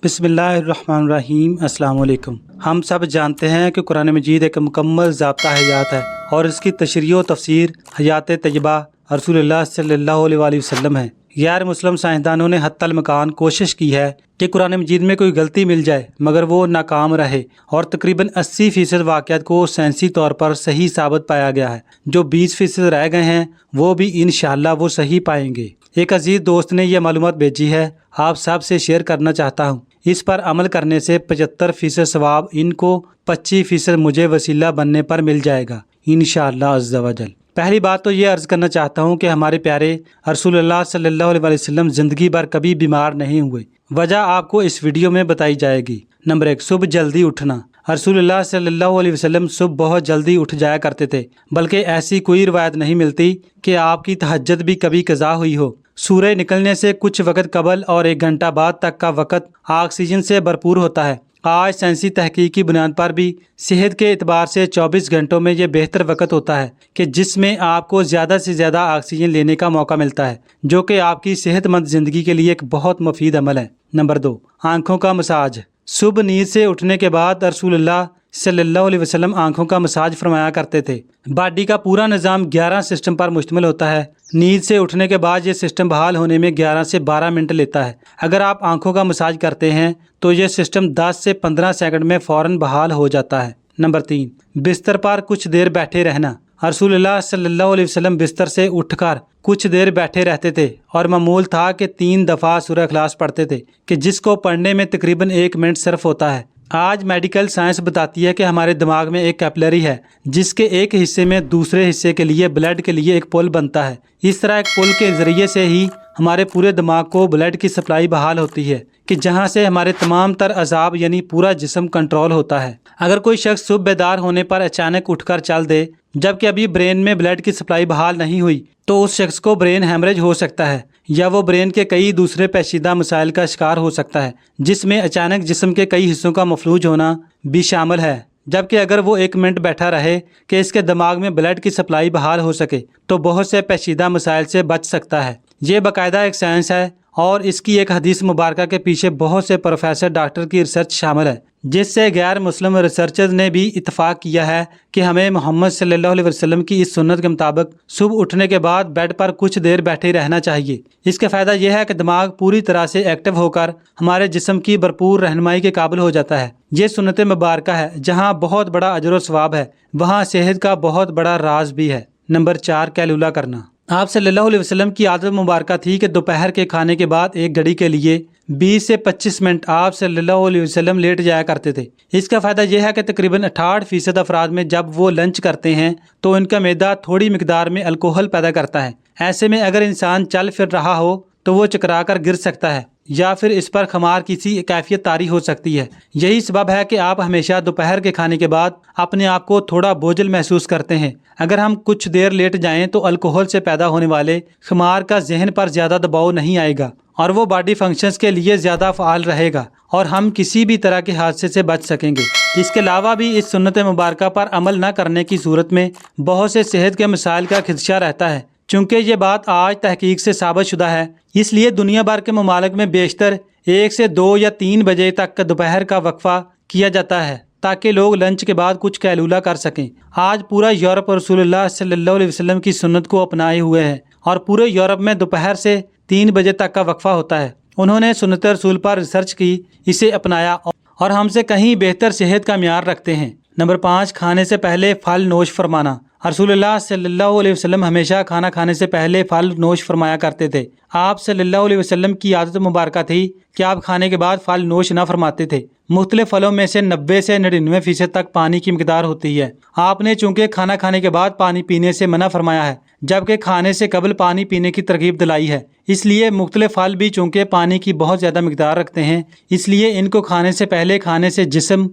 بسم اللہ الرحمن الرحیم۔ السلام علیکم۔ ہم سب جانتے ہیں کہ قرآن مجید ایک مکمل ضابطہ حیات ہے اور اس کی تشریح و تفسیر حیات طیبہ رسول اللہ صلی اللہ علیہ وآلہ وسلم ہے۔ غیر مسلم سائنسدانوں نے حتی المکان کوشش کی ہے کہ قرآن مجید میں کوئی غلطی مل جائے مگر وہ ناکام رہے، اور تقریباً 80% واقعات کو سائنسی طور پر صحیح ثابت پایا گیا ہے۔ جو 20% رہ گئے ہیں وہ بھی انشاءاللہ وہ صحیح پائیں گے۔ ایک عزیز دوست نے یہ معلومات بھیجی ہے، آپ سب سے شیئر کرنا چاہتا ہوں۔ اس پر عمل کرنے سے 75% ثواب ان کو 25% مجھے وسیلہ بننے پر مل جائے گا انشاءاللہ عز و جل۔ پہلی بات تو یہ عرض کرنا چاہتا ہوں کہ ہمارے پیارے رسول اللہ صلی اللہ علیہ وسلم زندگی بھر کبھی بیمار نہیں ہوئے۔ وجہ آپ کو اس ویڈیو میں بتائی جائے گی۔ نمبر 1، صبح جلدی اٹھنا۔ رسول اللہ صلی اللہ علیہ وسلم صبح بہت جلدی اٹھ جایا کرتے تھے، بلکہ ایسی کوئی روایت نہیں ملتی کہ آپ کی تہجد بھی کبھی قضا ہوئی ہو۔ سورج نکلنے سے کچھ وقت قبل اور 1 گھنٹہ بعد تک کا وقت آکسیجن سے بھرپور ہوتا ہے۔ آج سائنسی تحقیق کی بنیاد پر بھی صحت کے اعتبار سے 24 گھنٹوں میں یہ بہتر وقت ہوتا ہے کہ جس میں آپ کو زیادہ سے زیادہ آکسیجن لینے کا موقع ملتا ہے، جو کہ آپ کی صحت مند زندگی کے لیے ایک بہت مفید عمل ہے۔ نمبر 2، آنکھوں کا مساج۔ صبح نیند سے اٹھنے کے بعد رسول اللہ صلی اللہ علیہ وسلم آنکھوں کا مساج فرمایا کرتے تھے۔ باڈی کا پورا نظام 11 سسٹم پر مشتمل ہوتا ہے۔ نیند سے اٹھنے کے بعد یہ سسٹم بحال ہونے میں 11 سے 12 منٹ لیتا ہے۔ اگر آپ آنکھوں کا مساج کرتے ہیں تو یہ سسٹم 10 سے 15 سیکنڈ میں فوراً بحال ہو جاتا ہے۔ نمبر 3، بستر پر کچھ دیر بیٹھے رہنا۔ رسول اللہ صلی اللہ علیہ وسلم بستر سے اٹھ کر کچھ دیر بیٹھے رہتے تھے، اور معمول تھا کہ 3 دفعہ سورہ اخلاص پڑھتے تھے، کہ جس کو پڑھنے میں تقریباً 1 منٹ صرف ہوتا ہے۔ آج میڈیکل سائنس بتاتی ہے کہ ہمارے دماغ میں ایک کیپلری ہے جس کے ایک حصے میں دوسرے حصے کے لیے بلڈ کے لیے ایک پل بنتا ہے۔ اس طرح ایک پل کے ذریعے سے ہی ہمارے پورے دماغ کو بلڈ کی سپلائی بحال ہوتی ہے، کہ جہاں سے ہمارے تمام تر اعضاب یعنی پورا جسم کنٹرول ہوتا ہے۔ اگر کوئی شخص صبح بیدار ہونے پر اچانک اٹھ کر چل دے جبکہ ابھی برین میں بلڈ کی سپلائی بحال نہیں ہوئی تو اس شخص کو برین ہیمریج ہو سکتا ہے، یا وہ برین کے کئی دوسرے پیچیدہ مسائل کا شکار ہو سکتا ہے، جس میں اچانک جسم کے کئی حصوں کا مفلوج ہونا بھی شامل ہے۔ جبکہ اگر وہ 1 منٹ بیٹھا رہے کہ اس کے دماغ میں بلڈ کی سپلائی بحال ہو سکے تو بہت سے پیچیدہ مسائل سے بچ سکتا ہے۔ یہ باقاعدہ ایک سائنس ہے، اور اس کی ایک حدیث مبارکہ کے پیچھے بہت سے پروفیسر ڈاکٹر کی ریسرچ شامل ہے، جس سے غیر مسلم ریسرچرز نے بھی اتفاق کیا ہے کہ ہمیں محمد صلی اللہ علیہ وسلم کی اس سنت کے مطابق صبح اٹھنے کے بعد بیڈ پر کچھ دیر بیٹھے رہنا چاہیے۔ اس کا فائدہ یہ ہے کہ دماغ پوری طرح سے ایکٹیو ہو کر ہمارے جسم کی بھرپور رہنمائی کے قابل ہو جاتا ہے۔ یہ سنت مبارکہ ہے، جہاں بہت بڑا اجر و ثواب ہے وہاں صحت کا بہت بڑا راز بھی ہے۔ نمبر 4، کیلولا کرنا۔ آپ صلی اللہ علیہ وسلم کی عادت مبارکہ تھی کہ دوپہر کے کھانے کے بعد 1 گھڑی کے لیے 20 سے 25 منٹ آپ صلی اللہ علیہ وسلم لیٹ جایا کرتے تھے۔ اس کا فائدہ یہ ہے کہ تقریباً 68% افراد میں جب وہ لنچ کرتے ہیں تو ان کا معدہ تھوڑی مقدار میں الکوہل پیدا کرتا ہے۔ ایسے میں اگر انسان چل پھر رہا ہو تو وہ چکرا کر گر سکتا ہے، یا پھر اس پر خمار کسی کیفیت طاری ہو سکتی ہے۔ یہی سبب ہے کہ آپ ہمیشہ دوپہر کے کھانے کے بعد اپنے آپ کو تھوڑا بوجھل محسوس کرتے ہیں۔ اگر ہم کچھ دیر لیٹ جائیں تو الکوہل سے پیدا ہونے والے خمار کا ذہن پر زیادہ دباؤ نہیں آئے گا، اور وہ باڈی فنکشنز کے لیے زیادہ فعال رہے گا، اور ہم کسی بھی طرح کے حادثے سے بچ سکیں گے۔ اس کے علاوہ بھی اس سنت مبارکہ پر عمل نہ کرنے کی صورت میں بہت سے صحت کے مسائل کا خدشہ رہتا ہے۔ چونکہ یہ بات آج تحقیق سے ثابت شدہ ہے، اس لیے دنیا بھر کے ممالک میں بیشتر 1 سے 2 یا 3 بجے تک دوپہر کا وقفہ کیا جاتا ہے تاکہ لوگ لنچ کے بعد کچھ کیلولا کر سکیں۔ آج پورا یورپ رسول اللہ صلی اللہ علیہ وسلم کی سنت کو اپنائے ہوئے ہے، اور پورے یورپ میں دوپہر سے 3 بجے تک کا وقفہ ہوتا ہے۔ انہوں نے سنت رسول پر ریسرچ کی، اسے اپنایا، اور ہم سے کہیں بہتر صحت کا معیار رکھتے ہیں۔ نمبر 5، کھانے سے پہلے پھل نوش فرمانا۔ رسول اللہ صلی اللہ علیہ وسلم ہمیشہ کھانا کھانے سے پہلے پھل نوش فرمایا کرتے تھے۔ آپ صلی اللہ علیہ وسلم کی عادت مبارکہ تھی کہ آپ کھانے کے بعد پھل نوش نہ فرماتے تھے۔ مختلف پھلوں میں سے 90 سے 99% تک پانی کی مقدار ہوتی ہے۔ آپ نے چونکہ کھانا کھانے کے بعد پانی پینے سے منع فرمایا ہے، جبکہ کھانے سے قبل پانی پینے کی ترغیب دلائی ہے۔ اس لیے مختلف پھل بھی چونکہ پانی کی بہت زیادہ مقدار رکھتے ہیں، اس لیے ان کو کھانے سے پہلے کھانے سے جسم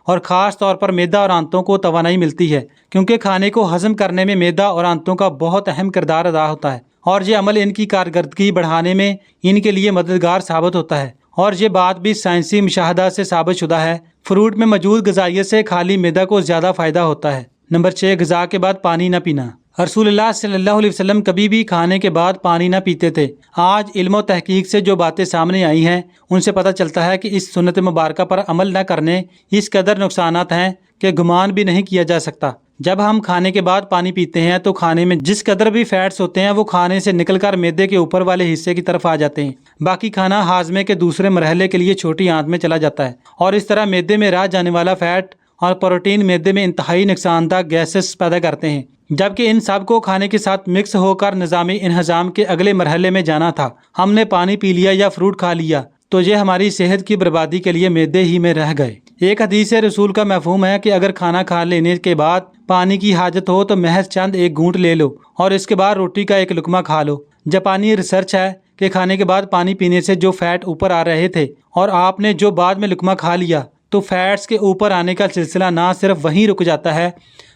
اور خاص طور پر معدہ اور آنتوں کو توانائی ملتی ہے، کیونکہ کھانے کو ہضم کرنے میں معدہ اور آنتوں کا بہت اہم کردار ادا ہوتا ہے، اور یہ عمل ان کی کارکردگی بڑھانے میں ان کے لیے مددگار ثابت ہوتا ہے۔ اور یہ بات بھی سائنسی مشاہدہ سے ثابت شدہ ہے، فروٹ میں موجود غذائیت سے خالی معدہ کو زیادہ فائدہ ہوتا ہے۔ نمبر 6، غذا کے بعد پانی نہ پینا۔ رسول اللہ صلی اللہ علیہ وسلم کبھی بھی کھانے کے بعد پانی نہ پیتے تھے۔ آج علم و تحقیق سے جو باتیں سامنے آئی ہیں ان سے پتہ چلتا ہے کہ اس سنت مبارکہ پر عمل نہ کرنے اس قدر نقصانات ہیں کہ گمان بھی نہیں کیا جا سکتا۔ جب ہم کھانے کے بعد پانی پیتے ہیں تو کھانے میں جس قدر بھی فیٹس ہوتے ہیں وہ کھانے سے نکل کر معدے کے اوپر والے حصے کی طرف آ جاتے ہیں۔ باقی کھانا ہاضمے کے دوسرے مرحلے کے لیے چھوٹی آنت میں چلا جاتا ہے اور اس طرح معدے میں رہ جانے والا فیٹ اور پروٹین معدے میں انتہائی نقصان دہ گیسز پیدا کرتے ہیں، جبکہ ان سب کو کھانے کے ساتھ مکس ہو کر نظامی انہضام کے اگلے مرحلے میں جانا تھا۔ ہم نے پانی پی لیا یا فروٹ کھا لیا تو یہ ہماری صحت کی بربادی کے لیے معدے ہی میں رہ گئے۔ ایک حدیث رسول کا مفہوم ہے کہ اگر کھانا کھا لینے کے بعد پانی کی حاجت ہو تو محض چند ایک گھونٹ لے لو اور اس کے بعد روٹی کا ایک لقمہ کھا لو۔ جاپانی ریسرچ ہے کہ کھانے کے بعد پانی پینے سے جو فیٹ اوپر آ رہے تھے اور آپ نے جو بعد میں لقمہ کھا لیا تو فیٹس کے اوپر آنے کا سلسلہ نہ صرف وہیں رک جاتا ہے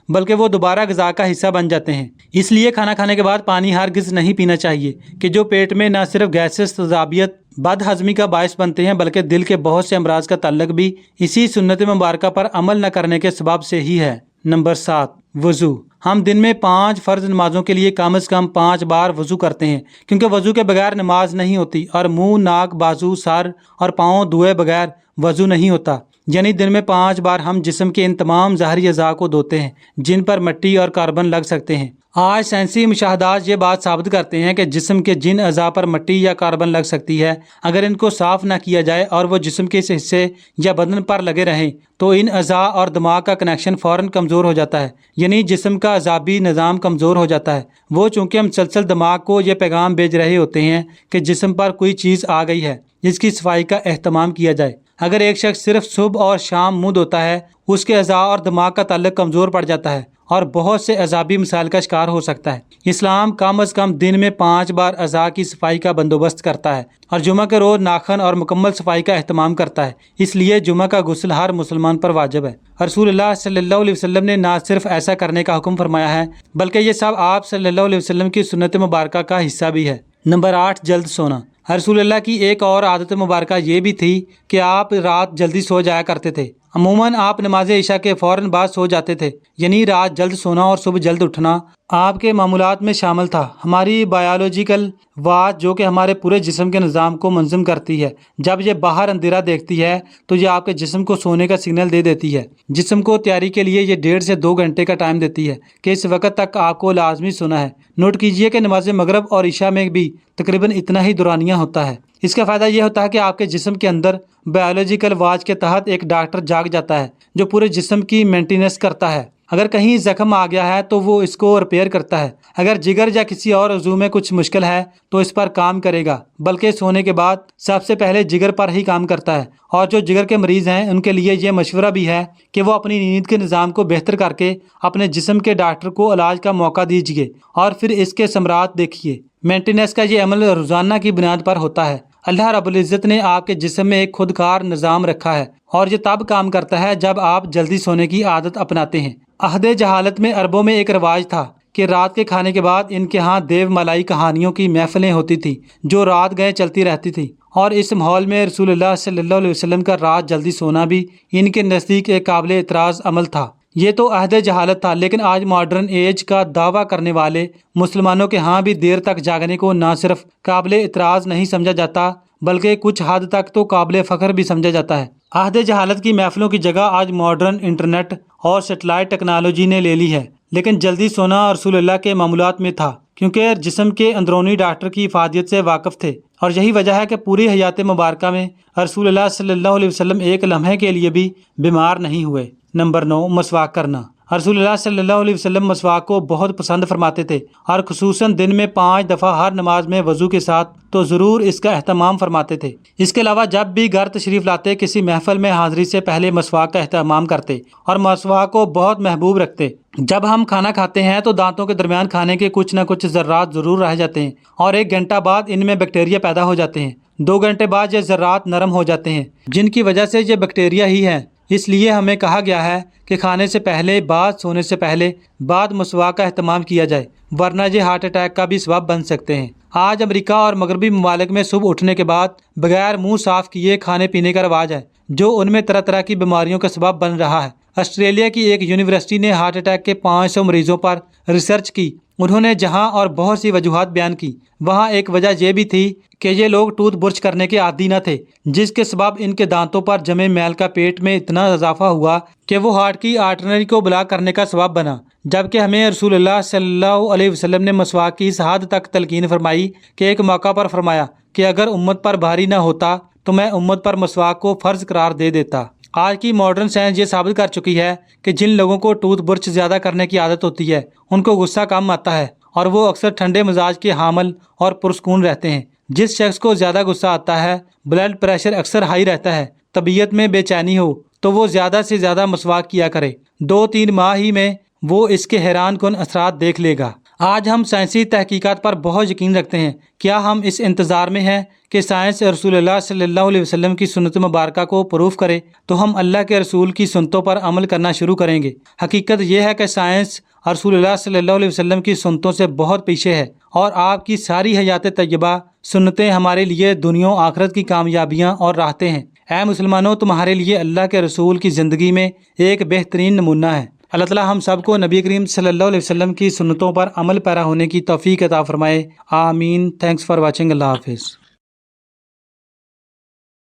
بلکہ وہ دوبارہ غذا کا حصہ بن جاتے ہیں۔ اس لیے کھانا کھانے کے بعد پانی ہرگز نہیں پینا چاہیے کہ جو پیٹ میں نہ صرف گیسز، تذابیت، بد ہضمی کا باعث بنتے ہیں بلکہ دل کے بہت سے امراض کا تعلق بھی اسی سنت مبارکہ پر عمل نہ کرنے کے سبب سے ہی ہے۔ نمبر 7، وضو۔ ہم دن میں 5 فرض نمازوں کے لیے کم از کم 5 بار وضو کرتے ہیں، کیونکہ وضو کے بغیر نماز نہیں ہوتی اور منہ، ناک، بازو، سر اور پاؤں دھوئے بغیر وضو نہیں ہوتا۔ یعنی دن میں 5 بار ہم جسم کے ان تمام ظاہری اعضاء کو دھوتے ہیں جن پر مٹی اور کاربن لگ سکتے ہیں۔ آج سائنسی مشاہدات یہ بات ثابت کرتے ہیں کہ جسم کے جن اعضاء پر مٹی یا کاربن لگ سکتی ہے، اگر ان کو صاف نہ کیا جائے اور وہ جسم کے اس حصے یا بدن پر لگے رہیں تو ان اعضاء اور دماغ کا کنیکشن فوراً کمزور ہو جاتا ہے، یعنی جسم کا اعصابی نظام کمزور ہو جاتا ہے۔ وہ چونکہ مسلسل دماغ کو یہ پیغام بھیج رہے ہوتے ہیں کہ جسم پر کوئی چیز آ گئی ہے جس کی صفائی کا اہتمام کیا جائے۔ اگر ایک شخص صرف صبح اور شام منہ دھوتا ہے، اس کے اعضاء اور دماغ کا تعلق کمزور پڑ جاتا ہے اور بہت سے اعصابی مسائل کا شکار ہو سکتا ہے۔ اسلام کم از کم دن میں 5 بار اعضاء کی صفائی کا بندوبست کرتا ہے اور جمعہ کے روز ناخن اور مکمل صفائی کا اہتمام کرتا ہے۔ اس لیے جمعہ کا غسل ہر مسلمان پر واجب ہے۔ رسول اللہ صلی اللہ علیہ وسلم نے نہ صرف ایسا کرنے کا حکم فرمایا ہے بلکہ یہ سب آپ صلی اللہ علیہ وسلم کی سنت مبارکہ کا حصہ بھی ہے۔ نمبر 8، جلد سونا۔ رسول اللہ کی ایک اور عادت مبارکہ یہ بھی تھی کہ آپ رات جلدی سو جایا کرتے تھے۔ عموماً آپ نماز عشاء کے فوراً بعد سو جاتے تھے، یعنی رات جلد سونا اور صبح جلد اٹھنا آپ کے معمولات میں شامل تھا۔ ہماری بایولوجیکل واچ جو کہ ہمارے پورے جسم کے نظام کو منظم کرتی ہے، جب یہ باہر اندھیرا دیکھتی ہے تو یہ آپ کے جسم کو سونے کا سگنل دے دیتی ہے۔ جسم کو تیاری کے لیے یہ 1.5 سے 2 گھنٹے کا ٹائم دیتی ہے کہ اس وقت تک آپ کو لازمی سونا ہے۔ نوٹ کیجئے کہ نماز مغرب اور عشاء میں بھی تقریباً اتنا ہی دورانیہ ہوتا ہے۔ اس کا فائدہ یہ ہوتا ہے کہ آپ کے جسم کے اندر بایولوجیکل واچ کے تحت ایک ڈاکٹر جاگ جاتا ہے جو پورے جسم کی مینٹیننس کرتا ہے۔ اگر کہیں زخم آ گیا ہے تو وہ اس کو ریپیئر کرتا ہے۔ اگر جگر یا کسی اور عضو میں کچھ مشکل ہے تو اس پر کام کرے گا، بلکہ سونے کے بعد سب سے پہلے جگر پر ہی کام کرتا ہے۔ اور جو جگر کے مریض ہیں ان کے لیے یہ مشورہ بھی ہے کہ وہ اپنی نیند کے نظام کو بہتر کر کے اپنے جسم کے ڈاکٹر کو علاج کا موقع دیجیے اور پھر اس کے ثمرات دیکھیے۔ مینٹیننس کا یہ عمل روزانہ کی بنیاد پر ہوتا ہے۔ اللہ رب العزت نے آپ کے جسم میں ایک خودکار نظام رکھا ہے اور یہ تب کام کرتا ہے جب آپ جلدی سونے کی عادت اپناتے ہیں۔ عہد جہالت میں عربوں میں ایک رواج تھا کہ رات کے کھانے کے بعد ان کے ہاں دیو ملائی کہانیوں کی محفلیں ہوتی تھیں جو رات گئے چلتی رہتی تھی، اور اس ماحول میں رسول اللہ صلی اللہ علیہ وسلم کا رات جلدی سونا بھی ان کے نزدیک ایک قابل اعتراض عمل تھا۔ یہ تو عہد جہالت تھا، لیکن آج ماڈرن ایج کا دعویٰ کرنے والے مسلمانوں کے ہاں بھی دیر تک جاگنے کو نہ صرف قابل اعتراض نہیں سمجھا جاتا بلکہ کچھ حد تک تو قابل فخر بھی سمجھا جاتا ہے۔ عہد جہالت کی محفلوں کی جگہ آج ماڈرن انٹرنیٹ اور سیٹلائٹ ٹیکنالوجی نے لے لی ہے، لیکن جلدی سونا رسول اللہ کے معمولات میں تھا کیونکہ جسم کے اندرونی ڈاکٹر کی افادیت سے واقف تھے، اور یہی وجہ ہے کہ پوری حیات مبارکہ میں رسول اللہ صلی اللہ علیہ وسلم ایک لمحے کے لیے بھی بیمار نہیں ہوئے۔ نمبر 9، مسواک کرنا۔ رسول اللہ صلی اللہ علیہ وسلم مسواک کو بہت پسند فرماتے تھے اور خصوصاً دن میں 5 دفعہ ہر نماز میں وضو کے ساتھ تو ضرور اس کا اہتمام فرماتے تھے۔ اس کے علاوہ جب بھی گھر تشریف لاتے کسی محفل میں حاضری سے پہلے مسواک کا اہتمام کرتے اور مسواک کو بہت محبوب رکھتے۔ جب ہم کھانا کھاتے ہیں تو دانتوں کے درمیان کھانے کے کچھ نہ کچھ ذرات ضرور رہ جاتے ہیں اور 1 گھنٹہ بعد ان میں بیکٹیریا پیدا ہو جاتے ہیں۔ 2 گھنٹے بعد یہ ذرات نرم ہو جاتے ہیں جن کی وجہ سے یہ بیکٹیریا ہی ہے۔ اس لیے ہمیں کہا گیا ہے کہ کھانے سے پہلے، بعد سونے سے پہلے، بعد مسواک کا اہتمام کیا جائے، ورنہ یہ ہارٹ اٹیک کا بھی سبب بن سکتے ہیں۔ آج امریکہ اور مغربی ممالک میں صبح اٹھنے کے بعد بغیر منہ صاف کیے کھانے پینے کا رواج ہے جو ان میں طرح طرح کی بیماریوں کا سبب بن رہا ہے۔ آسٹریلیا کی ایک یونیورسٹی نے ہارٹ اٹیک کے 500 مریضوں پر ریسرچ کی۔ انہوں نے جہاں اور بہت سی وجوہات بیان کی، وہاں ایک وجہ یہ بھی تھی کہ یہ لوگ ٹوتھ برش کرنے کے عادی نہ تھے، جس کے سبب ان کے دانتوں پر جمے میل کا پیٹ میں اتنا اضافہ ہوا کہ وہ ہارٹ کی آرٹری کو بلاک کرنے کا سبب بنا، جبکہ ہمیں رسول اللہ صلی اللہ علیہ وسلم نے مسواک کی اس حد تک تلقین فرمائی کہ ایک موقع پر فرمایا کہ اگر امت پر بھاری نہ ہوتا تو میں امت پر مسواک کو فرض قرار دے دیتا۔ آج کی ماڈرن سائنس یہ ثابت کر چکی ہے کہ جن لوگوں کو ٹوتھ برش زیادہ کرنے کی عادت ہوتی ہے ان کو غصہ کم آتا ہے اور وہ اکثر ٹھنڈے مزاج کے حامل اور پرسکون رہتے ہیں۔ جس شخص کو زیادہ غصہ آتا ہے، بلڈ پریشر اکثر ہائی رہتا ہے، طبیعت میں بے چینی ہو، تو وہ زیادہ سے زیادہ مسواک کیا کرے، 2-3 ماہ ہی میں وہ اس کے حیران کن اثرات دیکھ لے گا۔ آج ہم سائنسی تحقیقات پر بہت یقین رکھتے ہیں۔ کیا ہم اس انتظار میں ہیں کہ سائنس رسول اللہ صلی اللہ علیہ وسلم کی سنت مبارکہ کو پروف کرے تو ہم اللہ کے رسول کی سنتوں پر عمل کرنا شروع کریں گے؟ حقیقت یہ ہے کہ سائنس رسول اللہ صلی اللہ علیہ وسلم کی سنتوں سے بہت پیچھے ہے، اور آپ کی ساری حیات طیبہ سنتیں ہمارے لیے دنیا و آخرت کی کامیابیاں اور راحتیں ہیں۔ اے مسلمانوں، تمہارے لیے اللہ کے رسول کی زندگی میں ایک بہترین نمونہ ہے۔ اللہ تعالیٰ ہم سب کو نبی کریم صلی اللہ علیہ وسلم کی سنتوں پر عمل پیرا ہونے کی توفیق عطا فرمائے، آمین۔ Thanks for watching. اللہ حافظ۔